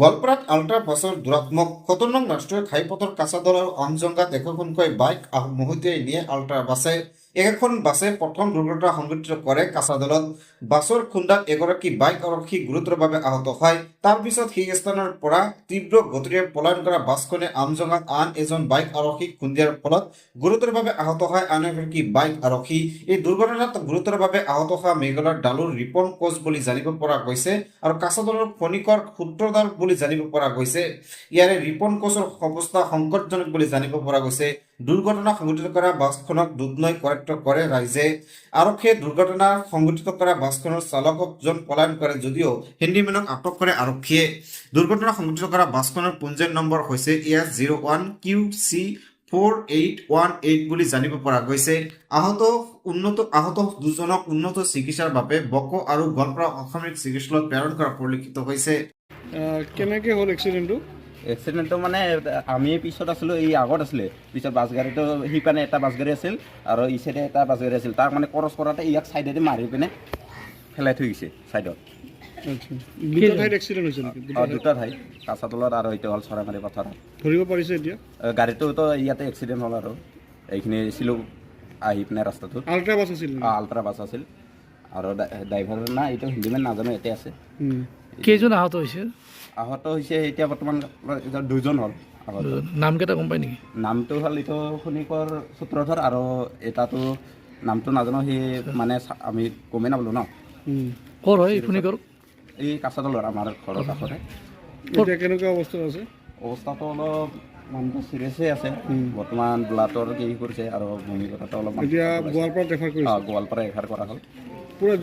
গোৱালপাৰাত আল্ট্ৰা বাছৰ দুৰাত্মক ৭০ নং ৰাষ্ট্ৰীয় ঘাইপথৰ কাছাদল আৰু আমজঙ্গাত একোখনকৈ বাইক মহতিয়াই নিয়ে আল্ট্ৰা বাছে। একেখন বাছে প্ৰথম দুৰ্ঘটনা সংঘটিত কৰে কাছাদলত। বাছৰ খুন্দাত এগৰাকী বাইক আৰক্ষী গুৰুতৰভাৱে আহত হয়। তাৰ পিছত সেই স্থানৰ পৰা তীব্ৰ গতিৰে পলায়ন কৰা বাছখনে আমজঙ্গাত আন এজন বাইক আৰক্ষীক খুন্দিয়াৰ ফলত গুৰুতৰভাৱে আহত হয় আন এগৰাকী বাইক আৰক্ষী। এই দুৰ্ঘটনাত গুৰুতৰভাৱে আহত হোৱা মেঘালয়ৰ ডালুৰ ৰিপন কোচ বুলি জানিব পৰা গৈছে আৰু কাছাদলৰ খনিকৰ সূত্ৰধাৰ বুলি জানিব পৰা গৈছে। ইয়াৰে ৰিপন কোচৰ অৱস্থা সংকটজনক বুলি জানিব পৰা গৈছে। দুৰ্ঘটনা সংঘটিত কৰা বাছখনক দুধনৈ কৰায়ত্ব কৰে ৰাইজে। আৰক্ষীয়ে দুৰ্ঘটনা সংঘটিত কৰা বাছখনৰ চালকজন পলায়ন কৰে যদিও হেণ্ডিমেনক আটক কৰে আৰক্ষীয়ে। দুৰ্ঘটনা সংঘটিত কৰা বাছখনৰ পঞ্জীয়ন নম্বৰ হৈছে AS01 QC4818 বুলি জানিব পৰা গৈছে। আহত দুজনক উন্নত চিকিৎসাৰ বাবে বকো আৰু গোৱালপাৰা অসামৰিক চিকিৎসালয়ত প্ৰেৰণ কৰা পৰিলক্ষিত হৈছে। কেনেকৈ হ'ল এক্সিডেণ্টটো? এক্সিডেণ্টটো মানে আমি পিছত আছিলোঁ, এই আগত আছিলে, পিছত বাছ গাড়ীটো সিপানে এটা বাছ গাড়ী আছিল আৰু ই চাইডে এটা বাছ গাড়ী আছিল। তাক মানে ক্ৰছ কৰাতে ইয়াক চাইডেদি মাৰি পিনে পেলাই থৈ গৈছে চাইডত। দুটা ঠাইত এক্সিডেণ্ট হৈছে নেকি? দুটা ঠাইত, কাছাদলত আৰু এইটো হ'ল চৰাইমাৰী পথাৰত। ধৰিব পাৰিছে এতিয়া? গাড়ীটোতো ইয়াতে এক্সিডেণ্ট হ'ল আৰু এইখিনি চিলো আহি পিনে ৰাস্তাটোত। আল্ট্ৰা বাছ আছিল? আল্ট্ৰা বাছ আছিল আৰু ড্ৰাইভাৰ না এইটো হিন্দীমেন নাজানো, ইয়াতে আছে। কেইজন আহত হৈছে? আহত হৈছে এতিয়া বৰ্তমান দুজন হ'ল। নামকেইটা গম পায় নেকি? নামটো হ'ল এইটো খনিকৰ সূত্ৰধৰ আৰু এটাতো নামটো নাজানো, সি মানে আমি গমেই নাপালোঁ ন। ক'ৰ হয় খনিকৰ? এই কাছাদলৰ আমাৰ ঘৰৰ কাষতে। এতিয়া কেনেকুৱা অৱস্থা আছে? অৱস্থাটো অলপ মানুহটো চিৰিয়াছে আছে বৰ্তমান। ব্লাডৰ কি কৰিছে আৰু বমি কৰাটো অলপ এতিয়া গোৱালপাৰাত ৰেফাৰ কৰিছে? গোৱালপাৰা ৰেফাৰ কৰা হ'ল। পুৰা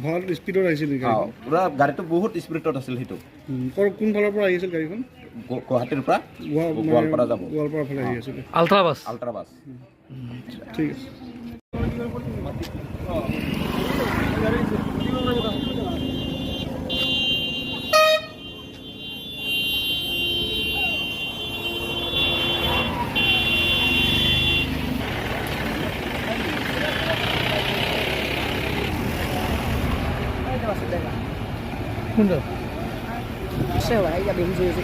ভাল স্পীডত আহিছিল নেকি? পুৰা গাড়ীটো বহুত স্পীডত আছিল। সেইটো কোনফালৰ পৰা আহিছিল গাড়ীখন? গুৱাহাটীৰ পৰা গোৱালপাৰা যাব। গোৱালপাৰাৰ ফালে আহি আছিল। Ultra bus? Ultra bus. ঠিক আছে। কোনটা? xe ở đây gia đình gì gì